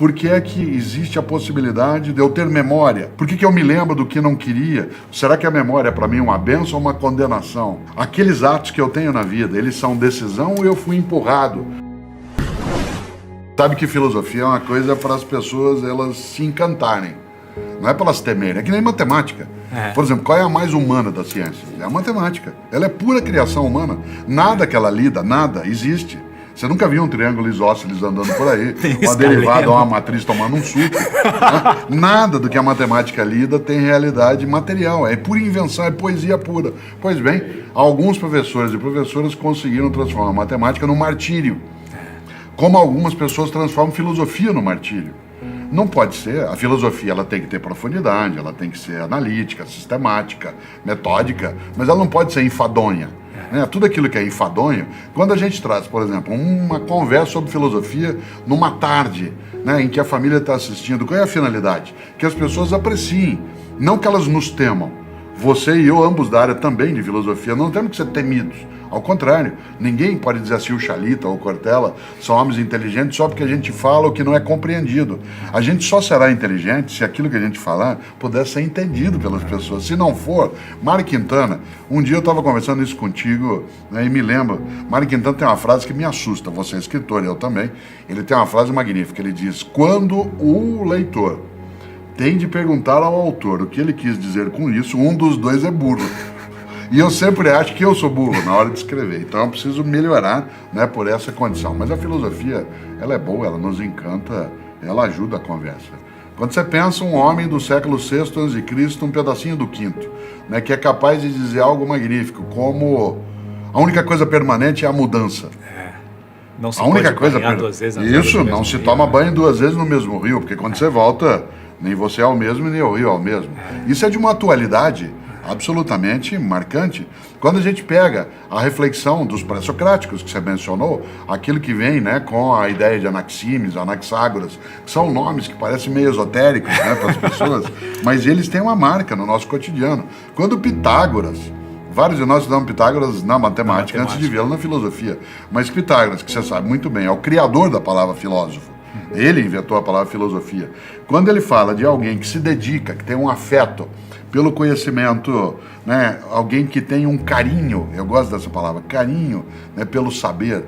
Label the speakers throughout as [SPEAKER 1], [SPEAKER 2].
[SPEAKER 1] Por que é que existe a possibilidade de eu ter memória? Por que eu me lembro do que não queria? Será que a memória é para mim uma bênção ou uma condenação? Aqueles atos que eu tenho na vida, eles são decisão ou eu fui empurrado? Sabe que filosofia é uma coisa para as pessoas elas se encantarem. Não é para elas temerem, é que nem matemática. Por exemplo, qual é a mais humana das ciências? É a matemática. Ela é pura criação humana. Nada que ela lida, nada existe. Você nunca viu um triângulo isósceles andando por aí, uma derivada ou uma matriz tomando um suco. Né? Nada do que a matemática lida tem realidade material. É pura invenção, é poesia pura. Pois bem, alguns professores e professoras conseguiram transformar a matemática no martírio. Como algumas pessoas transformam filosofia no martírio. Não pode ser. A filosofia ela tem que ter profundidade, ela tem que ser analítica, sistemática, metódica, mas ela não pode ser enfadonha. Né? Tudo aquilo que é enfadonho, quando a gente traz, por exemplo, uma conversa sobre filosofia numa tarde, né, em que a família está assistindo, qual é a finalidade? Que as pessoas apreciem, não que elas nos temam. Você e eu, ambos da área também de filosofia, não temos que ser temidos. Ao contrário, ninguém pode dizer assim, o Chalita ou o Cortella são homens inteligentes só porque a gente fala o que não é compreendido. A gente só será inteligente se aquilo que a gente falar puder ser entendido pelas pessoas. Se não for, Mário Quintana, um dia eu estava conversando isso contigo, né, e me lembro, Mário Quintana tem uma frase que me assusta, você é escritor, eu também, ele tem uma frase magnífica, ele diz, quando o leitor tem de perguntar ao autor o que ele quis dizer com isso, um dos dois é burro. E eu sempre acho que eu sou burro na hora de escrever. Então eu preciso melhorar, né, por essa condição. Mas a filosofia, ela é boa, ela nos encanta, ela ajuda a conversa. Quando você pensa um homem do século VI a.C., um pedacinho do quinto, né, que é capaz de dizer algo magnífico, como a única coisa permanente é a mudança.
[SPEAKER 2] Não se
[SPEAKER 1] a única
[SPEAKER 2] pode
[SPEAKER 1] coisa
[SPEAKER 2] duas vezes
[SPEAKER 1] isso, não se toma banho duas vezes no mesmo rio, porque quando você volta, nem você é o mesmo, nem o rio é o mesmo. Isso é de uma atualidade absolutamente marcante. Quando a gente pega a reflexão dos pré-socráticos, que você mencionou, aquilo que vem, né, com a ideia de Anaximes, Anaxágoras, que são nomes que parecem meio esotéricos, né, para as pessoas, mas eles têm uma marca no nosso cotidiano. Quando Pitágoras, vários de nós estudamos Pitágoras na matemática, antes de vê-lo na filosofia, mas Pitágoras, que você sabe muito bem, é o criador da palavra filósofo. Ele inventou a palavra filosofia. Quando ele fala de alguém que se dedica, que tem um afeto pelo conhecimento, né, alguém que tem um carinho, eu gosto dessa palavra, carinho, né, pelo saber,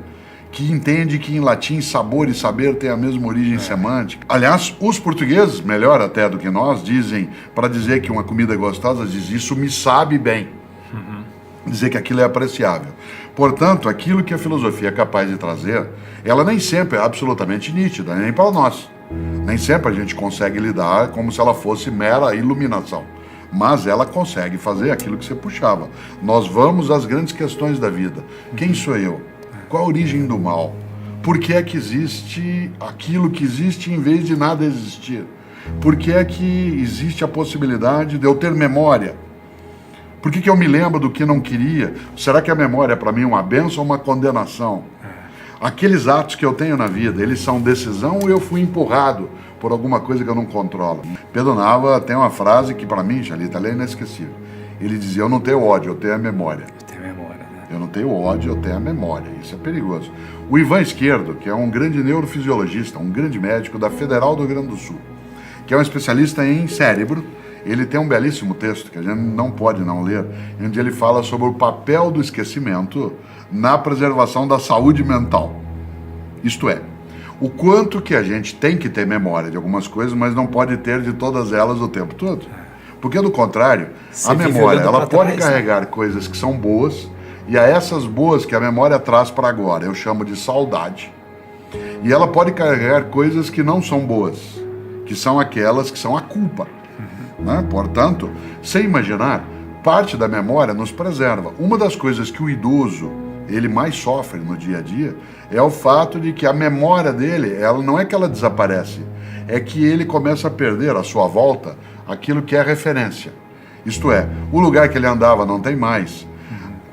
[SPEAKER 1] que entende que em latim sabor e saber têm a mesma origem semântica. Aliás, os portugueses, melhor até do que nós, dizem, para dizer que uma comida é gostosa, diz isso me sabe bem. Dizer que aquilo é apreciável. Portanto, aquilo que a filosofia é capaz de trazer, ela nem sempre é absolutamente nítida, nem para nós. Nem sempre a gente consegue lidar como se ela fosse mera iluminação. Mas ela consegue fazer aquilo que você puxava. Nós vamos às grandes questões da vida. Quem sou eu? Qual a origem do mal? Por que é que existe aquilo que existe em vez de nada existir? Por que é que existe a possibilidade de eu ter memória? Por que eu me lembro do que não queria? Será que a memória é para mim uma bênção ou uma condenação? Aqueles atos que eu tenho na vida, eles são decisão ou eu fui empurrado por alguma coisa que eu não controlo? Pedro Nava tem uma frase que para mim, Chalita, é inesquecível. Ele dizia, eu não tenho ódio, eu tenho a memória.
[SPEAKER 2] Eu tenho memória, né?
[SPEAKER 1] Eu não tenho ódio, eu tenho a memória. Isso é perigoso. O Ivan Esquerdo, que é um grande neurofisiologista, um grande médico da Federal do Rio Grande do Sul, que é um especialista em cérebro, ele tem um belíssimo texto, que a gente não pode não ler, onde ele fala sobre o papel do esquecimento na preservação da saúde mental. Isto é, o quanto que a gente tem que ter memória de algumas coisas, mas não pode ter de todas elas o tempo todo. Porque, do contrário, a memória ela pode carregar coisas que são boas, e a essas boas que a memória traz para agora, eu chamo de saudade. E ela pode carregar coisas que não são boas, que são aquelas que são a culpa. Né? Portanto, sem imaginar, parte da memória nos preserva. Uma das coisas que o idoso ele mais sofre no dia a dia é o fato de que a memória dele, ela não é que ela desaparece, é que ele começa a perder à sua volta aquilo que é referência. Isto é, o lugar que ele andava não tem mais.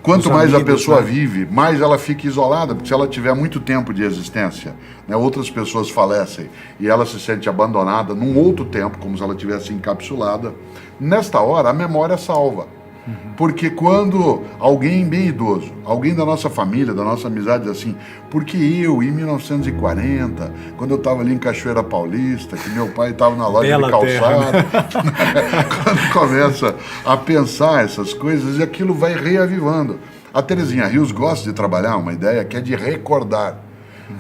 [SPEAKER 1] Quanto mais a pessoa vive, mais ela fica isolada, porque se ela tiver muito tempo de existência, né, outras pessoas falecem e ela se sente abandonada num outro tempo, como se ela tivesse encapsulada. Nesta hora, a memória salva. Porque quando alguém bem idoso, alguém da nossa família, da nossa amizade diz assim, porque eu, em 1940, quando eu estava ali em Cachoeira Paulista, que meu pai estava na loja
[SPEAKER 2] Bela
[SPEAKER 1] de calçado, quando começa a pensar essas coisas, e aquilo vai reavivando. A Terezinha Rios gosta de trabalhar uma ideia que é de recordar.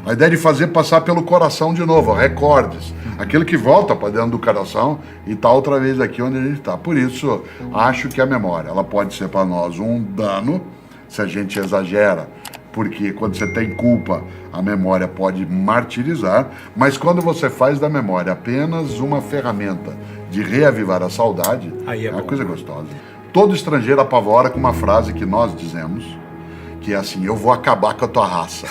[SPEAKER 1] A ideia de fazer passar pelo coração de novo, recordes. Aquilo que volta para dentro do coração e está outra vez aqui onde a gente está. Por isso, acho que a memória, ela pode ser para nós um dano, se a gente exagera, porque quando você tem culpa, a memória pode martirizar, mas quando você faz da memória apenas uma ferramenta de reavivar a saudade,
[SPEAKER 2] aí é
[SPEAKER 1] uma
[SPEAKER 2] bom.
[SPEAKER 1] coisa gostosa. Todo estrangeiro apavora com uma frase que nós dizemos, que é assim, eu vou acabar com a tua raça.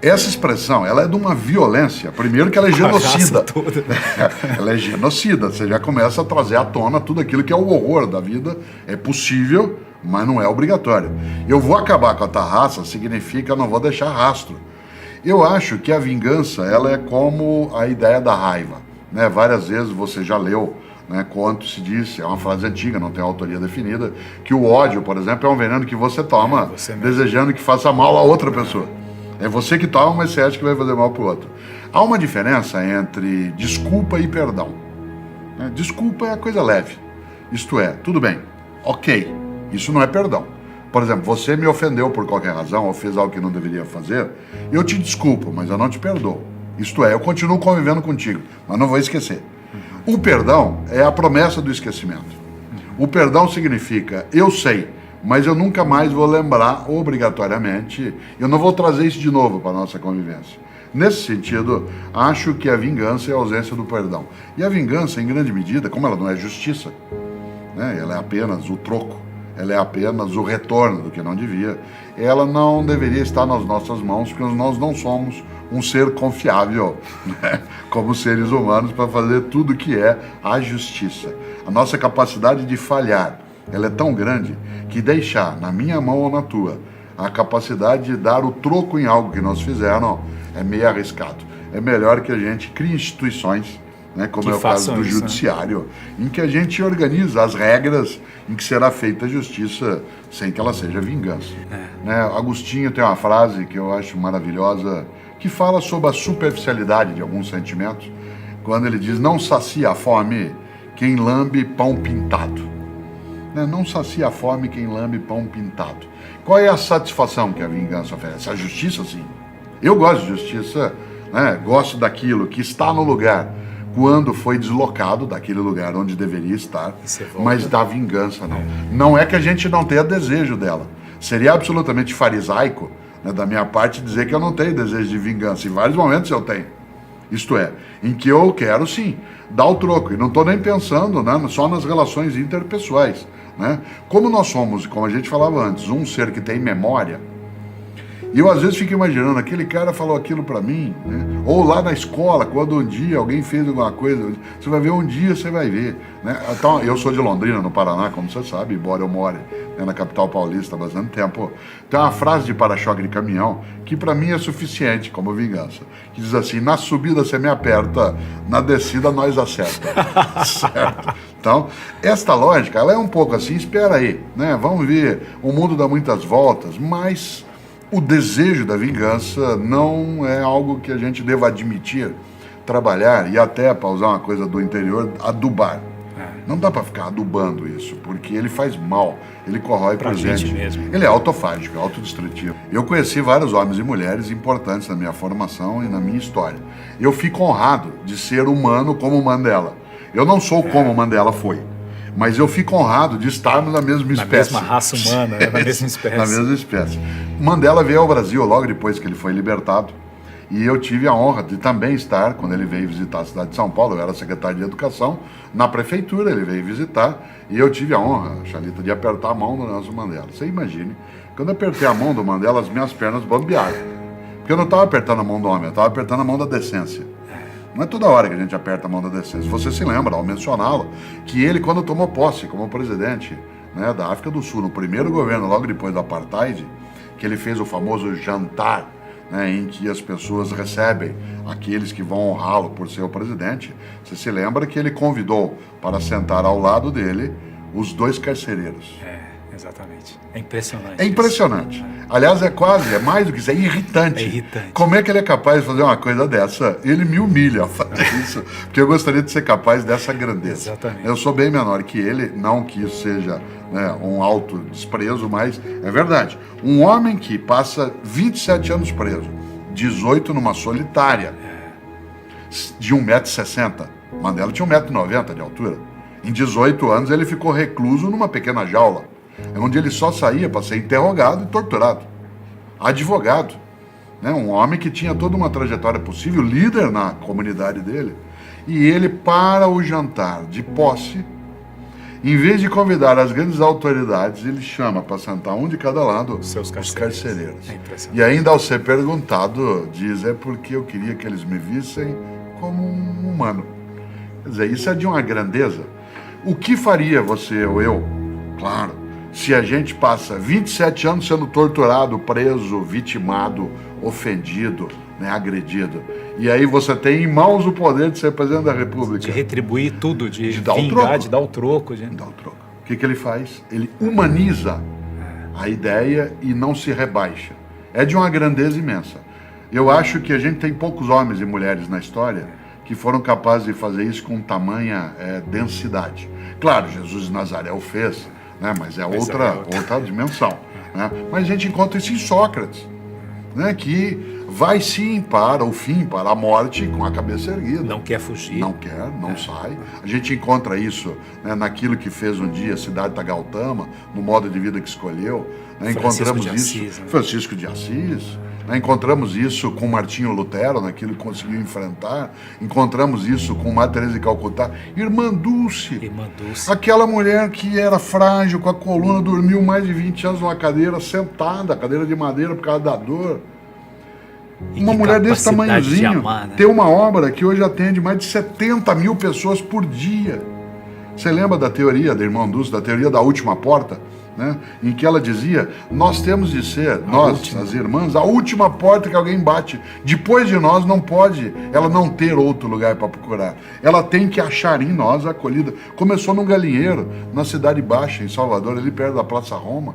[SPEAKER 1] Essa expressão, ela é de uma violência. Primeiro que ela é genocida. Ela é genocida. Você já começa a trazer à tona tudo aquilo que é o horror da vida. É possível, mas não é obrigatório. Eu vou acabar com a tua raça significa não vou deixar rastro. Eu acho que a vingança, ela é como a ideia da raiva. Né? Várias vezes você já leu, né, quanto se diz, é uma frase antiga, não tem autoria definida, que o ódio, por exemplo, é um veneno que você toma desejando que faça mal a outra pessoa. É você que toma, mas você acha que vai fazer mal pro outro. Há uma diferença entre desculpa e perdão. Desculpa é a coisa leve. Isto é, tudo bem, ok, isso não é perdão. Por exemplo, você me ofendeu por qualquer razão, ou fez algo que não deveria fazer, eu te desculpo, mas eu não te perdoo. Isto é, eu continuo convivendo contigo, mas não vou esquecer. O perdão é a promessa do esquecimento. O perdão significa, eu sei, mas eu nunca mais vou lembrar obrigatoriamente, eu não vou trazer isso de novo para a nossa convivência. Nesse sentido, acho que a vingança é a ausência do perdão. E a vingança, em grande medida, como ela não é justiça, né, ela é apenas o troco, ela é apenas o retorno do que não devia, ela não deveria estar nas nossas mãos, porque nós não somos um ser confiável, né, como seres humanos, para fazer tudo que é a justiça. A nossa capacidade de falhar, ela é tão grande que deixar na minha mão ou na tua a capacidade de dar o troco em algo que nós fizeram é meio arriscado. É melhor que a gente crie instituições, né, como é o caso do judiciário, em que a gente organiza as regras em que será feita a justiça sem que ela seja vingança. Né, Agostinho tem uma frase que eu acho maravilhosa, que fala sobre a superficialidade de alguns sentimentos, quando ele diz, não sacia a fome quem lambe pão pintado. Não sacia a fome quem lambe pão pintado. Qual é a satisfação que a vingança oferece? A justiça, sim. Eu gosto de justiça, né? Gosto daquilo que está no lugar quando foi deslocado daquele lugar onde deveria estar, mas da vingança não. Não é que a gente não tenha desejo dela. Seria absolutamente farisaico, né, da minha parte dizer que eu não tenho desejo de vingança. Em vários momentos eu tenho. Isto é, em que eu quero sim dar o troco. E não estou nem pensando, né, só nas relações interpessoais. Né? Como nós somos, como a gente falava antes, um ser que tem memória, e eu às vezes fico imaginando, aquele cara falou aquilo para mim, né? Ou lá na escola, quando um dia alguém fez alguma coisa, você vai ver um dia, você vai ver. Né? Então, eu sou de Londrina, no Paraná, como você sabe, embora eu more, né, na capital paulista há bastante tempo. Tem uma frase de para-choque de caminhão que para mim é suficiente como vingança, que diz assim, na subida você me aperta, na descida nós acerta. Certo? Então, esta lógica, ela é um pouco assim, espera aí, né? Vamos ver, o mundo dá muitas voltas, mas o desejo da vingança não é algo que a gente deva admitir, trabalhar e até, para usar uma coisa do interior, adubar. Não dá para ficar adubando isso, porque ele faz mal, ele corrói
[SPEAKER 2] pra
[SPEAKER 1] presente.
[SPEAKER 2] gente mesmo.
[SPEAKER 1] Ele é autofágico, é autodestrutivo. Eu conheci vários homens e mulheres importantes na minha formação e na minha história. Eu fico honrado de ser humano como o Mandela. Eu não sou como o Mandela foi, mas eu fico honrado de estarmos na mesma espécie.
[SPEAKER 2] Na mesma raça humana, né? Na mesma espécie.
[SPEAKER 1] Na mesma espécie. Mandela veio ao Brasil logo depois que ele foi libertado. E eu tive a honra de também estar, quando ele veio visitar a cidade de São Paulo, eu era secretário de Educação, na prefeitura ele veio visitar, e eu tive a honra, Xalita, de apertar a mão do Nelson Mandela. Você imagine, quando eu apertei a mão do Mandela, as minhas pernas bambearam. Porque eu não estava apertando a mão do homem, eu estava apertando a mão da decência. Não é toda hora que a gente aperta a mão da decência. Você se lembra, ao mencioná-lo, que ele, quando tomou posse como presidente, né, da África do Sul, no primeiro governo, logo depois do Apartheid, que ele fez o famoso jantar, né, em que as pessoas recebem aqueles que vão honrá-lo por ser o presidente, você se lembra que ele convidou para sentar ao lado dele Os Dois Carcereiros.
[SPEAKER 2] Exatamente. É impressionante.
[SPEAKER 1] É impressionante.
[SPEAKER 2] Isso.
[SPEAKER 1] Aliás, é mais do que isso, é irritante.
[SPEAKER 2] É irritante.
[SPEAKER 1] Como é que ele é capaz de fazer uma coisa dessa? Ele me humilha a fazer isso, porque eu gostaria de ser capaz dessa grandeza.
[SPEAKER 2] Exatamente.
[SPEAKER 1] Eu sou bem menor que ele, não que isso seja, né, um alto desprezo, mas é verdade. Um homem que passa 27 anos preso, 18 numa solitária, de 1,60 m. Mandela tinha 1,90 m de altura. Em 18 anos ele ficou recluso numa pequena jaula, onde ele só saía para ser interrogado e torturado. Advogado, né? Um homem que tinha toda uma trajetória possível, líder na comunidade dele. E ele, para o jantar de posse, em vez de convidar as grandes autoridades, ele chama para sentar um de cada lado
[SPEAKER 2] Os
[SPEAKER 1] carcereiros.
[SPEAKER 2] É impressionante.
[SPEAKER 1] E ainda ao ser perguntado, diz, é porque eu queria que eles me vissem como um humano. Quer dizer, isso é de uma grandeza. O que faria você ou eu, claro, se a gente passa 27 anos sendo torturado, preso, vitimado, ofendido, né, agredido, e aí você tem em mãos o poder de ser presidente da República.
[SPEAKER 2] De retribuir tudo, de
[SPEAKER 1] dar o
[SPEAKER 2] vingar,
[SPEAKER 1] troco.
[SPEAKER 2] de dar o troco.
[SPEAKER 1] Dá o troco. O que ele faz? Ele humaniza a ideia e não se rebaixa. É de uma grandeza imensa. Eu acho que a gente tem poucos homens e mulheres na história que foram capazes de fazer isso com tamanha densidade. Claro, Jesus de Nazaré o fez, né? Mas é outra dimensão. Né? Mas a gente encontra isso em Sócrates, né? Que vai sim para o fim, para a morte com a cabeça erguida.
[SPEAKER 2] Não quer fugir.
[SPEAKER 1] Não quer, não sai. A gente encontra isso, né, naquilo que fez um dia Siddhartha Gautama, no modo de vida que escolheu. Né? Encontramos isso.
[SPEAKER 2] Assis, né?
[SPEAKER 1] Francisco de Assis. Né? Encontramos isso com Martinho Lutero, naquilo que conseguiu enfrentar. Encontramos isso com Madre Teresa de Calcutá. Irmã Dulce.
[SPEAKER 2] Irmã Dulce.
[SPEAKER 1] Aquela mulher que era frágil, com a coluna, dormiu mais de 20 anos numa cadeira, sentada, cadeira de madeira por causa da dor. Uma mulher desse tamanhozinho
[SPEAKER 2] amar, né?
[SPEAKER 1] tem uma obra que hoje atende mais de 70 mil pessoas por dia. Você lembra da teoria da irmã Dulce, da teoria da última porta? Né? Em que ela dizia, nós temos de ser, nós, as irmãs, a última porta que alguém bate. Depois de nós não pode ela não ter outro lugar para procurar. Ela tem que achar em nós a acolhida. Começou num galinheiro, na Cidade Baixa, em Salvador, ali perto da Praça Roma.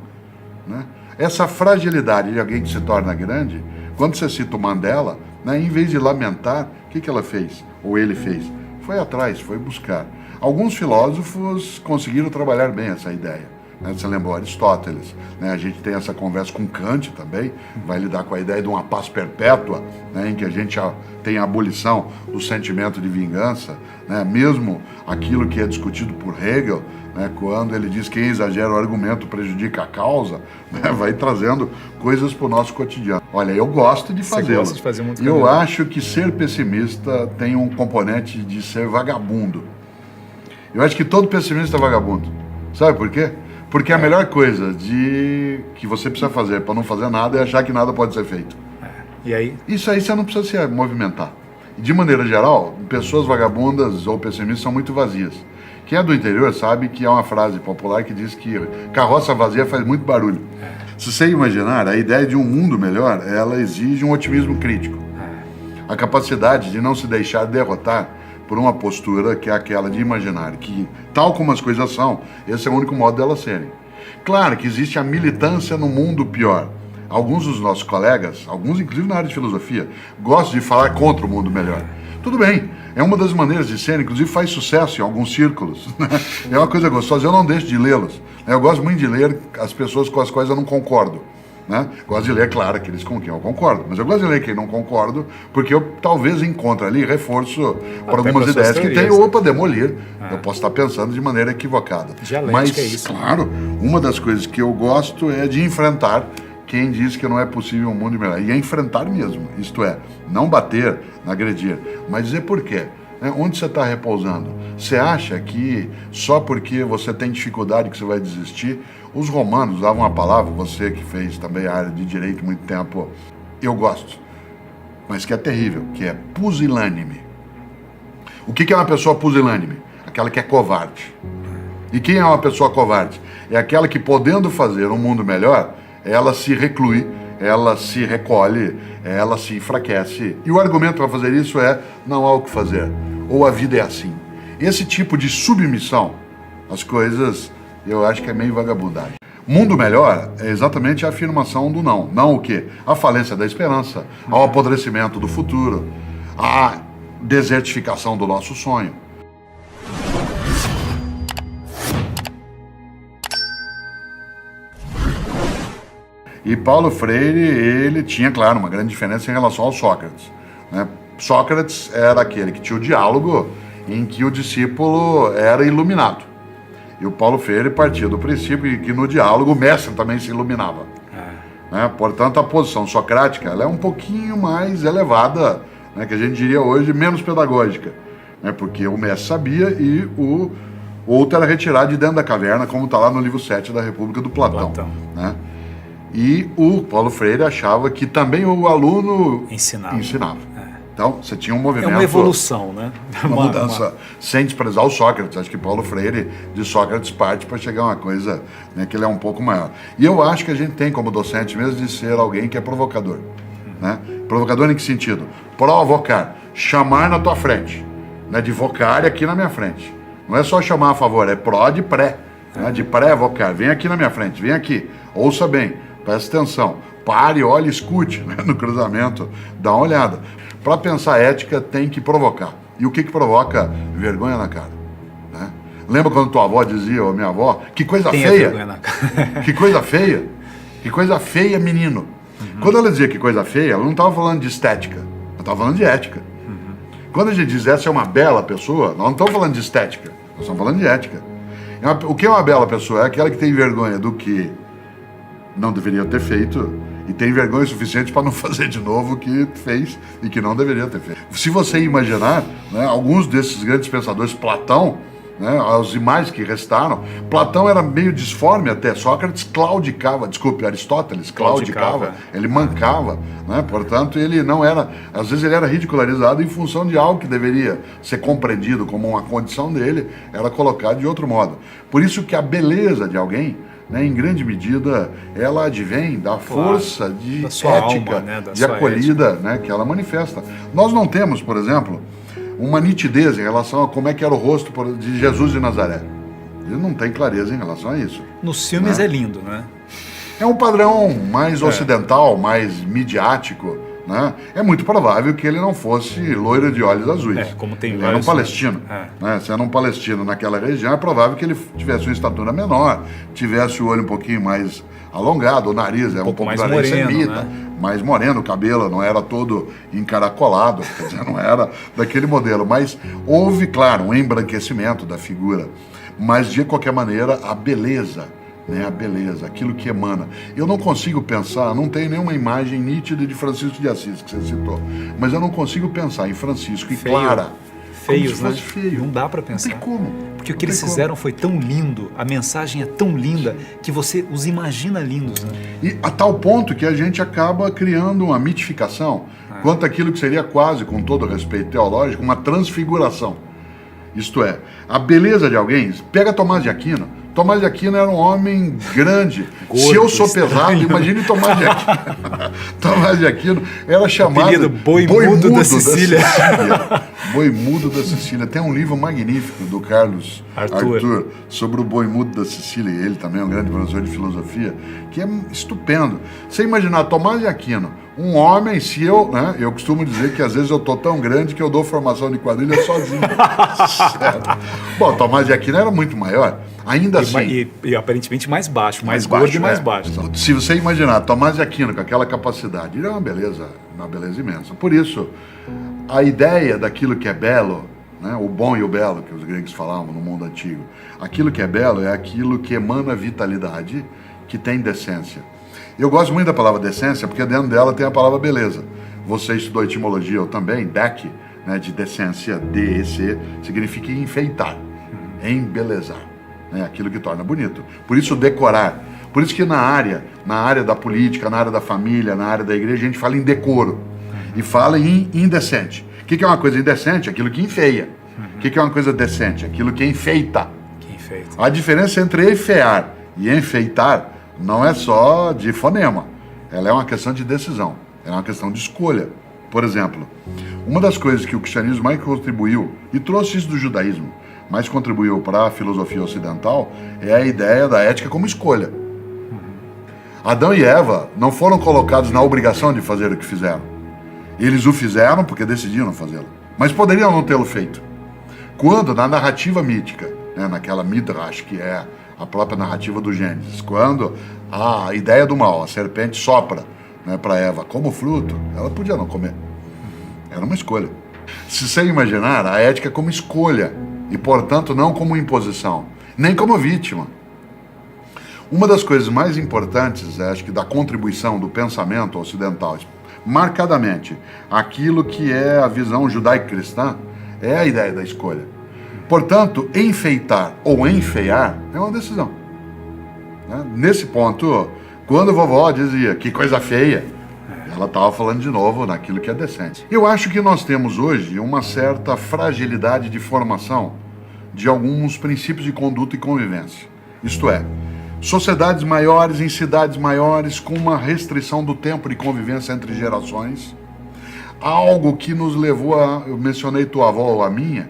[SPEAKER 1] Né? Essa fragilidade de alguém que se torna grande, quando você cita o Mandela, né, em vez de lamentar, o que ela fez? Ou ele fez? Foi atrás, foi buscar. Alguns filósofos conseguiram trabalhar bem essa ideia. Né? Você lembrou Aristóteles, né? A gente tem essa conversa com Kant também, vai lidar com a ideia de uma paz perpétua, né? Em que a gente tem a abolição do sentimento de vingança, né? Mesmo aquilo que é discutido por Hegel, né? Quando ele diz que quem exagera o argumento prejudica a causa, né? Vai trazendo coisas para o nosso cotidiano. Olha, eu gosto de fazê-lo.
[SPEAKER 2] Você gosta de fazer muito.
[SPEAKER 1] E eu acho que ser pessimista tem um componente de ser vagabundo. Eu acho que todo pessimista é vagabundo. Sabe por quê? Porque a melhor coisa que você precisa fazer para não fazer nada é achar que nada pode ser feito.
[SPEAKER 2] E aí?
[SPEAKER 1] Isso aí você não precisa se movimentar. De maneira geral, pessoas vagabundas ou pessimistas são muito vazias. Quem é do interior sabe que é uma frase popular que diz que carroça vazia faz muito barulho. Se você imaginar, a ideia de um mundo melhor, ela exige um otimismo crítico. A capacidade de não se deixar derrotar por uma postura que é aquela de imaginar que, tal como as coisas são, esse é o único modo delas serem. Claro que existe a militância no mundo pior. Alguns dos nossos colegas, alguns inclusive na área de filosofia, gostam de falar contra o mundo melhor. Tudo bem, é uma das maneiras de ser, inclusive faz sucesso em alguns círculos. É uma coisa gostosa, eu não deixo de lê-los. Eu gosto muito de ler as pessoas com as quais eu não concordo. Né? Gosto de ler, claro, aqueles com quem eu concordo, mas eu gosto de ler quem não concordo, porque eu talvez encontre ali reforço para algumas ideias que tem, ou para demolir. Eu posso estar pensando de maneira equivocada. Mas,
[SPEAKER 2] é isso,
[SPEAKER 1] claro, uma das coisas que eu gosto é de enfrentar quem diz que não é possível um mundo melhor. E é enfrentar mesmo, isto é, não bater, não agredir, mas dizer por quê. Onde você está repousando? Você acha que só porque você tem dificuldade que você vai desistir? Os romanos usavam uma palavra, você que fez também a área de direito muito tempo, eu gosto, mas que é terrível, que é pusilânime. O que é uma pessoa pusilânime? Aquela que é covarde. E quem é uma pessoa covarde? É aquela que, podendo fazer um mundo melhor, ela se reclui, ela se recolhe, ela se enfraquece. E o argumento para fazer isso é, não há o que fazer, ou a vida é assim. Esse tipo de submissão, as coisas eu acho que é meio vagabundagem. Mundo melhor é exatamente a afirmação do não. Não o quê? A falência da esperança, ao apodrecimento do futuro, a desertificação do nosso sonho. E Paulo Freire, ele tinha, claro, uma grande diferença em relação ao Sócrates, né? Sócrates era aquele que tinha o diálogo em que o discípulo era iluminado. E o Paulo Freire partia do princípio de que no diálogo o mestre também se iluminava. Né? Portanto, a posição socrática ela é um pouquinho mais elevada, né? Que a gente diria hoje menos pedagógica, né? Porque o mestre sabia e o outro era retirado de dentro da caverna, como está lá no livro 7 da República do Platão. Né? E o Paulo Freire achava que também o aluno ensinava. Então, você tinha um movimento...
[SPEAKER 2] É uma evolução, né?
[SPEAKER 1] Uma mudança, sem desprezar o Sócrates. Acho que Paulo Freire, de Sócrates, parte para chegar a uma coisa, né, que ele é um pouco maior. E eu acho que a gente tem, como docente mesmo, de ser alguém que é provocador. Né? Provocador em que sentido? Provocar. Chamar na tua frente. Né? De vocar aqui na minha frente. Não é só chamar a favor, é pró de pré. Né? De pré-vocar. Vem aqui na minha frente, vem aqui. Ouça bem, preste atenção. Pare, olhe, escute, né? No cruzamento. Dá uma olhada. Para pensar ética, tem que provocar. E o que provoca? Vergonha na cara. Né? Lembra quando tua avó dizia, ou minha avó, que coisa
[SPEAKER 2] Tenha
[SPEAKER 1] feia?
[SPEAKER 2] Vergonha na cara.
[SPEAKER 1] Que coisa feia? Que coisa feia, menino. Quando ela dizia que coisa feia, ela não estava falando de estética. Ela estava falando de ética. Quando a gente diz essa é uma bela pessoa, nós não estamos falando de estética. Nós estamos falando de ética. O que é uma bela pessoa? É aquela que tem vergonha do que não deveria ter feito e tem vergonha suficiente para não fazer de novo o que fez e que não deveria ter feito. Se você imaginar, né, alguns desses grandes pensadores, Platão, né, as imagens que restaram, Platão era meio disforme até, Sócrates claudicava, desculpe, Aristóteles claudicava, ele mancava, né, portanto ele não era, às vezes ele era ridicularizado em função de algo que deveria ser compreendido como uma condição dele, era colocado de outro modo. Por isso que a beleza de alguém, né, em grande medida, ela advém da força de
[SPEAKER 2] da sua
[SPEAKER 1] ética,
[SPEAKER 2] alma, né, da
[SPEAKER 1] de
[SPEAKER 2] sua
[SPEAKER 1] acolhida, né, que ela manifesta. Nós não temos, por exemplo, uma nitidez em relação a como é que era o rosto de Jesus de Nazaré. Ele não tem clareza em relação a isso.
[SPEAKER 2] Nos filmes
[SPEAKER 1] né?
[SPEAKER 2] é lindo, né?
[SPEAKER 1] É um padrão mais ocidental, mais midiático. Né? É muito provável que ele não fosse loiro de olhos azuis.
[SPEAKER 2] Como tem
[SPEAKER 1] ele era um palestino. Né? Se era um palestino naquela região, é provável que ele tivesse uma estatura menor, tivesse o olho um pouquinho mais alongado, o nariz é um pouco
[SPEAKER 2] mais
[SPEAKER 1] nariz
[SPEAKER 2] moreno,
[SPEAKER 1] semita,
[SPEAKER 2] né?
[SPEAKER 1] mais moreno, o cabelo não era todo encaracolado, quer dizer, não era daquele modelo. Mas houve, claro, um embranquecimento da figura. Mas, de qualquer maneira, a beleza, né, a beleza, aquilo que emana. Eu não consigo pensar, não tem nenhuma imagem nítida de Francisco de Assis, que você citou, mas eu não consigo pensar em Francisco e Clara.
[SPEAKER 2] Feios, né?
[SPEAKER 1] Feio.
[SPEAKER 2] Não dá para pensar.
[SPEAKER 1] Não tem como.
[SPEAKER 2] Porque o que eles fizeram foi tão lindo, a mensagem é tão linda, que você os imagina lindos. Né?
[SPEAKER 1] E a tal ponto que a gente acaba criando uma mitificação quanto àquilo que seria quase, com todo respeito teológico, uma transfiguração. Isto é, a beleza de alguém, pega Tomás de Aquino. Tomás de Aquino era um homem grande.
[SPEAKER 2] Gordo,
[SPEAKER 1] se eu sou pesado,
[SPEAKER 2] estranho.
[SPEAKER 1] Imagine Tomás de Aquino. Tomás de Aquino era chamado
[SPEAKER 2] Boi Mudo da Sicília.
[SPEAKER 1] Boi Mudo da Sicília. Tem um livro magnífico do Carlos Arthur sobre o Boi Mudo da Sicília, e ele também é um grande professor de filosofia, que é estupendo. Você imaginar Tomás de Aquino, um homem, se eu, né, eu costumo dizer que às vezes eu tô tão grande que eu dou formação de quadrilha sozinho. Bom, Tomás de Aquino era muito maior. Ainda assim.
[SPEAKER 2] E aparentemente mais baixo, mais gordo e mais baixo.
[SPEAKER 1] Se você imaginar Tomás de Aquino com aquela capacidade, ele é uma beleza imensa. Por isso, a ideia daquilo que é belo, né, o bom e o belo, que os gregos falavam no mundo antigo, aquilo que é belo é aquilo que emana vitalidade, que tem decência. Eu gosto muito da palavra decência, porque dentro dela tem a palavra beleza. Você estudou etimologia, eu também, dec, né, de decência, D-E-C, significa enfeitar, embelezar. Né, aquilo que torna bonito. Por isso, decorar. Por isso que na área da política, na área da família, na área da igreja, a gente fala em decoro. E fala em indecente. O que é uma coisa indecente? Aquilo que enfeia. O que é uma coisa decente? Aquilo que enfeita. A diferença entre enfeiar e enfeitar não é só de fonema. Ela é uma questão de decisão. É uma questão de escolha. Por exemplo, uma das coisas que o cristianismo mais contribuiu, e trouxe isso do judaísmo, mais contribuiu para a filosofia ocidental é a ideia da ética como escolha. Adão e Eva não foram colocados na obrigação de fazer o que fizeram. Eles o fizeram porque decidiram fazê-lo. Mas poderiam não tê-lo feito. Quando, na narrativa mítica, né, naquela Midrash, que é a própria narrativa do Gênesis, quando a ideia do mal, a serpente sopra, né, para Eva como fruto, ela podia não comer. Era uma escolha. Se você imaginar, a ética como escolha, e portanto não como imposição, nem como vítima. Uma das coisas mais importantes, acho que da contribuição do pensamento ocidental, marcadamente, aquilo que é a visão judaico-cristã, é a ideia da escolha. Portanto, enfeitar ou enfeiar é uma decisão. Né? Nesse ponto, quando a vovó dizia que coisa feia, ela estava falando de novo naquilo que é decente. Eu acho que nós temos hoje uma certa fragilidade de formação de alguns princípios de conduta e convivência. Isto é, sociedades maiores em cidades maiores com uma restrição do tempo de convivência entre gerações, algo que nos levou a, eu mencionei tua avó ou a minha,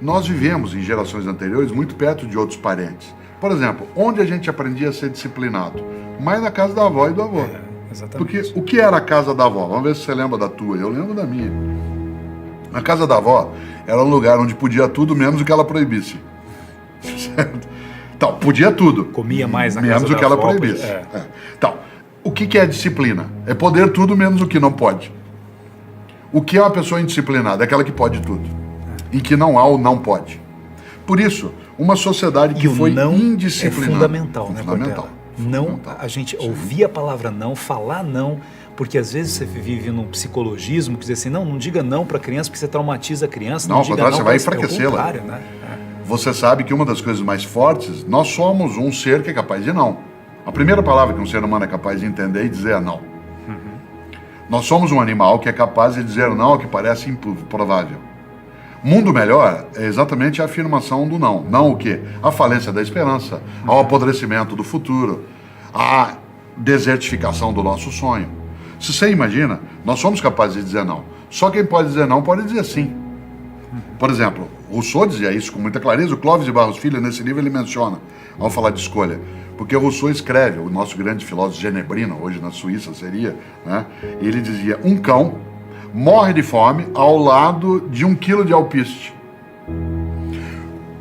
[SPEAKER 1] nós vivemos em gerações anteriores muito perto de outros parentes. Por exemplo, onde a gente aprendia a ser disciplinado? Mais na casa da avó e do avô.
[SPEAKER 2] Exatamente.
[SPEAKER 1] Porque o que era a casa da avó? Vamos ver se você lembra da tua. Eu lembro da minha. A casa da avó era um lugar onde podia tudo menos o que ela proibisse. Certo? Então, podia tudo.
[SPEAKER 2] Comia mais na
[SPEAKER 1] menos
[SPEAKER 2] casa
[SPEAKER 1] o que
[SPEAKER 2] da
[SPEAKER 1] ela
[SPEAKER 2] avó,
[SPEAKER 1] proibisse. Então, o que é a disciplina? É poder tudo menos o que não pode. O que é uma pessoa indisciplinada? É aquela que pode tudo. Em que não há ou não pode. Por isso, uma sociedade que foi indisciplinada...
[SPEAKER 2] É fundamental, né,
[SPEAKER 1] fundamental.
[SPEAKER 2] Portela? Não, a gente ouvir a palavra não, falar não, porque às vezes você vive num psicologismo que diz assim, não diga não para a criança porque você traumatiza a criança, não diga não,
[SPEAKER 1] você vai enfraquecê-la.
[SPEAKER 2] Né?
[SPEAKER 1] Você sabe que uma das coisas mais fortes, nós somos um ser que é capaz de não. A primeira palavra que um ser humano é capaz de entender e dizer é não. Nós somos um animal que é capaz de dizer não ao que parece improvável. Mundo melhor é exatamente a afirmação do não. Não o quê? A falência da esperança, ao apodrecimento do futuro, a desertificação do nosso sonho. Se você imagina, nós somos capazes de dizer não. Só quem pode dizer não pode dizer sim. Por exemplo, Rousseau dizia isso com muita clareza, o Clóvis de Barros Filho, nesse livro, ele menciona, ao falar de escolha, porque Rousseau escreve, o nosso grande filósofo genebrino, hoje na Suíça seria, né? Ele dizia, um cão morre de fome ao lado de 1 quilo de alpiste.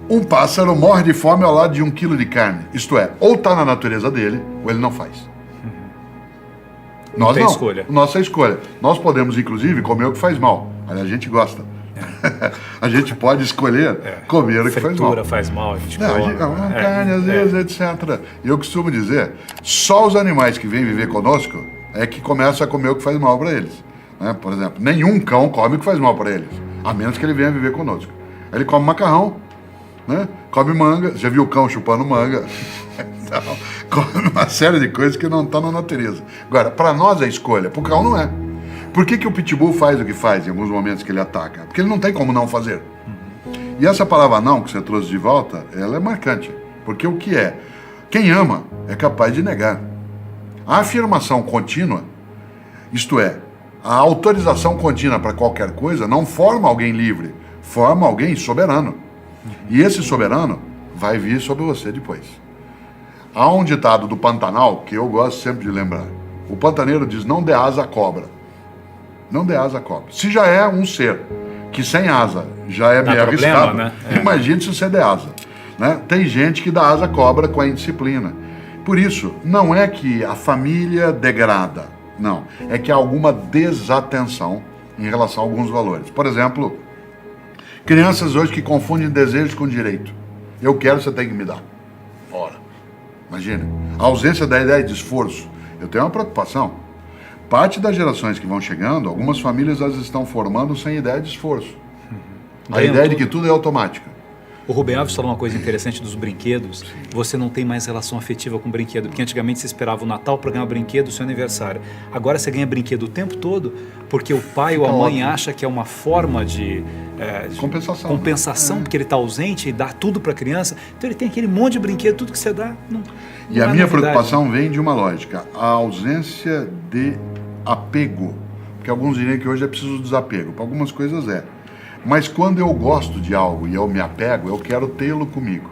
[SPEAKER 1] Um pássaro morre de fome ao lado de 1 quilo de carne. Isto é, ou está na natureza dele, ou ele não faz. Nós não.
[SPEAKER 2] Escolha.
[SPEAKER 1] Nossa escolha. Nós podemos, inclusive, comer o que faz mal. Aliás, a gente gosta. A gente pode escolher comer o que faz mal.
[SPEAKER 2] Fritura faz mal, a gente come.
[SPEAKER 1] Carne, às vezes, etc. E eu costumo dizer, só os animais que vêm viver conosco é que começam a comer o que faz mal para eles. Né? Por exemplo, nenhum cão come o que faz mal para eles, a menos que ele venha viver conosco. Ele come macarrão, né? Come manga, já viu o cão chupando manga? Então, come uma série de coisas que não estão na natureza. Agora, para nós é escolha, para o cão não é. Por que o pitbull faz o que faz em alguns momentos que ele ataca? Porque ele não tem como não fazer. E essa palavra não que você trouxe de volta, ela é marcante. Porque o que é? Quem ama é capaz de negar. A afirmação contínua, isto é, a autorização contínua para qualquer coisa não forma alguém livre, forma alguém soberano. E esse soberano vai vir sobre você depois. Há um ditado do Pantanal que eu gosto sempre de lembrar. O pantaneiro diz, não dê asa à cobra. Não dê asa à cobra. Se já é um ser que sem asa já é meio arriscado, né? Imagine se você der asa. Né? Tem gente que dá asa à cobra com a indisciplina. Por isso, não é que a família degrada. Não, é que há alguma desatenção em relação a alguns valores. Por exemplo, crianças hoje que confundem desejos com direito. Eu quero, você tem que me dar. Ora, imagina. A ausência da ideia de esforço. Eu tenho uma preocupação. Parte das gerações que vão chegando, algumas famílias as estão formando sem ideia de esforço. A ideia de que tudo é automático.
[SPEAKER 2] O Rubem Alves falou uma coisa interessante dos brinquedos. Você não tem mais relação afetiva com o brinquedo, porque antigamente você esperava o Natal para ganhar o brinquedo, o seu aniversário. Agora você ganha brinquedo o tempo todo, porque o pai ou a mãe acha que é uma forma de compensação, porque ele está ausente e dá tudo para a criança. Então ele tem aquele monte de brinquedo, tudo que você dá.
[SPEAKER 1] E a minha preocupação vem de uma lógica, a ausência de apego. Porque alguns diriam que hoje é preciso desapego, para algumas coisas é. Mas quando eu gosto de algo e eu me apego, eu quero tê-lo comigo.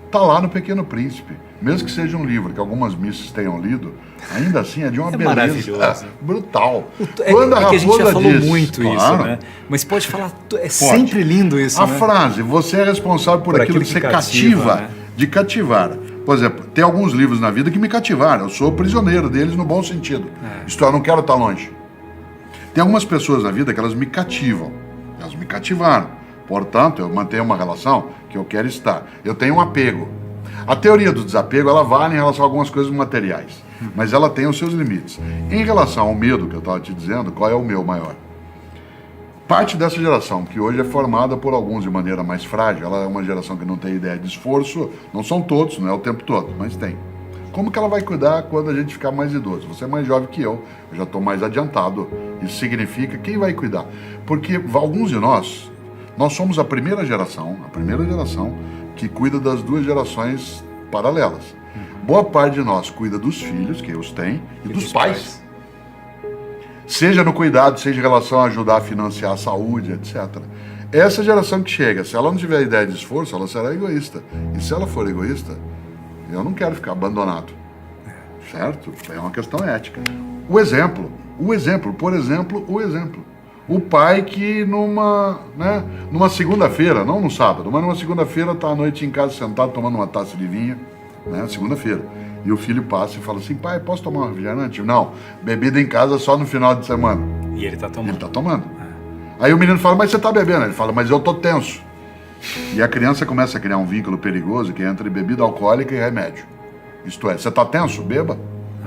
[SPEAKER 1] Está lá no Pequeno Príncipe. Mesmo que seja um livro que algumas missas tenham lido, ainda assim é de uma beleza
[SPEAKER 2] maravilhoso.
[SPEAKER 1] Brutal.
[SPEAKER 2] Quando que a gente já falou
[SPEAKER 1] diz,
[SPEAKER 2] muito
[SPEAKER 1] claro,
[SPEAKER 2] isso, né? Mas pode falar, sempre lindo isso,
[SPEAKER 1] a
[SPEAKER 2] né?
[SPEAKER 1] frase, você é responsável por aquilo que você cativa,
[SPEAKER 2] né?
[SPEAKER 1] De cativar. Por exemplo, tem alguns livros na vida que me cativaram. Eu sou prisioneiro deles no bom sentido. Isto é, eu não quero estar longe. Tem algumas pessoas na vida que elas me cativam. Elas me cativaram. Portanto, eu mantenho uma relação que eu quero estar. Eu tenho um apego. A teoria do desapego, ela vale em relação a algumas coisas materiais, mas ela tem os seus limites. Em relação ao medo que eu estava te dizendo, qual é o meu maior? Parte dessa geração, que hoje é formada por alguns de maneira mais frágil, ela é uma geração que não tem ideia de esforço, não são todos, não é o tempo todo, mas tem. Como que ela vai cuidar quando a gente ficar mais idoso? Você é mais jovem que eu já estou mais adiantado. Isso significa quem vai cuidar? Porque alguns de nós somos a primeira geração que cuida das duas gerações paralelas. Boa parte de nós cuida dos filhos, que os tem, e dos pais. Seja no cuidado, seja em relação a ajudar a financiar a saúde, etc. Essa geração que chega, se ela não tiver ideia de esforço, ela será egoísta. E se ela for egoísta, eu não quero ficar abandonado. Certo? É uma questão ética. O exemplo. O pai que numa segunda-feira, não no sábado, mas numa segunda-feira está à noite em casa sentado tomando uma taça de vinho, né? Segunda-feira. E o filho passa e fala assim, pai, posso tomar um refrigerante? Não, bebida em casa só no final de semana.
[SPEAKER 2] E ele está tomando.
[SPEAKER 1] Ele está tomando. Aí o menino fala, mas você está bebendo? Ele fala, mas eu tô tenso. E a criança começa a criar um vínculo perigoso que é entre bebida alcoólica e remédio. Isto é, você está tenso? Beba.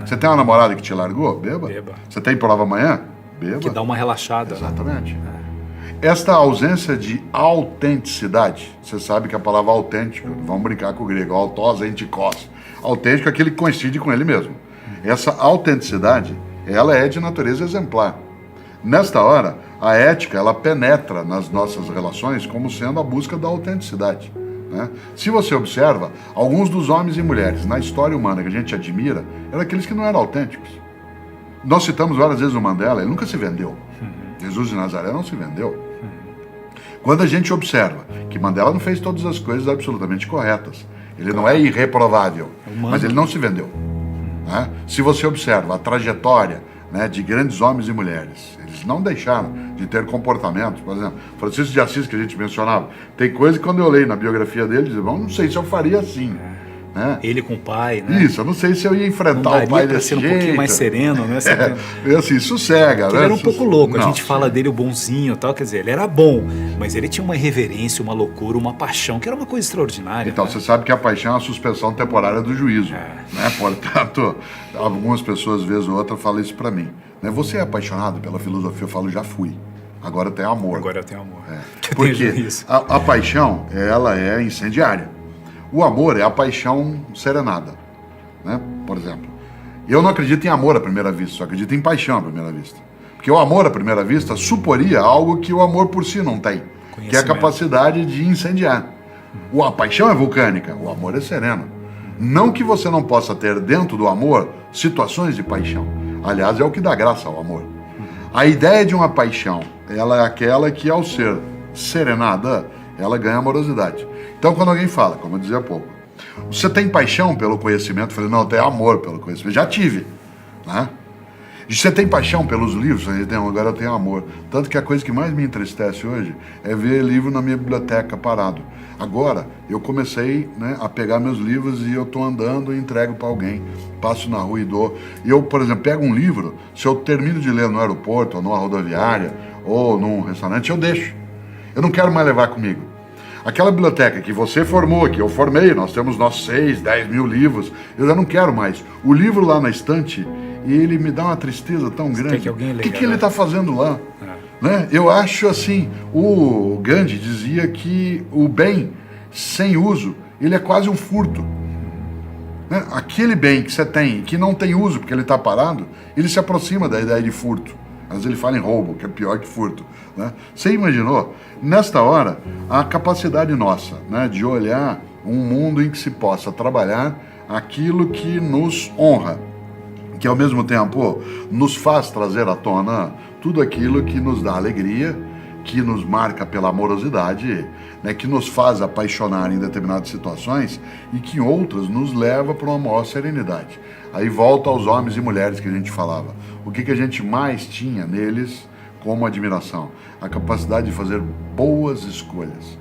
[SPEAKER 1] Você tem uma namorada que te largou? Beba. Você tem prova amanhã? Beba.
[SPEAKER 2] Que dá uma relaxada.
[SPEAKER 1] Exatamente. Esta ausência de autenticidade, você sabe que a palavra autêntico, vamos brincar com o grego, autós, entikos. Autêntico é aquele que coincide com ele mesmo. Essa autenticidade, ela é de natureza exemplar. Nesta hora, a ética, ela penetra nas nossas relações como sendo a busca da autenticidade. Né? Se você observa, alguns dos homens e mulheres na história humana que a gente admira, eram aqueles que não eram autênticos. Nós citamos várias vezes o Mandela, ele nunca se vendeu. Jesus de Nazaré não se vendeu. Quando a gente observa que Mandela não fez todas as coisas absolutamente corretas, ele não é irreprovável, mas ele não se vendeu. Né? Se você observa a trajetória, né, de grandes homens e mulheres, eles não deixaram de ter comportamentos. Por exemplo, Francisco de Assis, que a gente mencionava, tem coisa que quando eu leio na biografia dele, eu digo, não sei se eu faria assim. Né?
[SPEAKER 2] Ele com o pai, né?
[SPEAKER 1] Isso, eu não sei se eu ia enfrentar o pai desse jeito.
[SPEAKER 2] Um pouquinho mais sereno, né?
[SPEAKER 1] Assim, sossega.
[SPEAKER 2] Ele era um pouco louco, a gente fala dele o bonzinho e tal, quer dizer, ele era bom, mas ele tinha uma irreverência, uma loucura, uma paixão, que era uma coisa extraordinária.
[SPEAKER 1] Então,
[SPEAKER 2] né?
[SPEAKER 1] Você sabe que a paixão é a suspensão temporária do juízo. Né? Portanto, algumas pessoas, vez ou outra, falam isso pra mim. Né? Você é apaixonado pela filosofia? Eu falo, já fui. Agora eu tenho amor.
[SPEAKER 2] Agora eu tenho amor.
[SPEAKER 1] Porque a paixão, ela é incendiária. O amor é a paixão serenada, né? Por exemplo, eu não acredito em amor à primeira vista, só acredito em paixão à primeira vista. Porque o amor à primeira vista suporia algo que o amor por si não tem, que é a capacidade de incendiar. A paixão é vulcânica, o amor é sereno. Não que você não possa ter dentro do amor situações de paixão. Aliás, é o que dá graça ao amor. A ideia de uma paixão, ela é aquela que, ao ser serenada, ela ganha amorosidade. Então, quando alguém fala, como eu dizia há pouco, você tem paixão pelo conhecimento? Eu falei, não, eu tenho amor pelo conhecimento. Já tive. Né? E você tem paixão pelos livros? Eu falei, não, agora eu tenho amor. Tanto que a coisa que mais me entristece hoje é ver livro na minha biblioteca parado. Agora, eu comecei, né, a pegar meus livros e eu estou andando e entrego para alguém. Passo na rua e dou. E eu, por exemplo, pego um livro, se eu termino de ler no aeroporto, ou numa rodoviária, ou num restaurante, eu deixo. Eu não quero mais levar comigo. Aquela biblioteca que você formou, que eu formei, nós temos nossos 6, 10 mil livros, eu já não quero mais. O livro lá na estante, ele me dá uma tristeza tão grande. O que ele está fazendo lá? Né? Eu acho assim, o Gandhi dizia que o bem sem uso, ele é quase um furto. Né? Aquele bem que você tem, que não tem uso porque ele está parado, ele se aproxima da ideia de furto. Às vezes ele fala em roubo, que é pior que furto. Né? Você imaginou, nesta hora, a capacidade nossa, né, de olhar um mundo em que se possa trabalhar aquilo que nos honra, que ao mesmo tempo nos faz trazer à tona tudo aquilo que nos dá alegria, que nos marca pela amorosidade, né, que nos faz apaixonar em determinadas situações e que em outras nos leva para uma maior serenidade. Aí volta aos homens e mulheres que a gente falava. O que a gente mais tinha neles como admiração? A capacidade de fazer boas escolhas.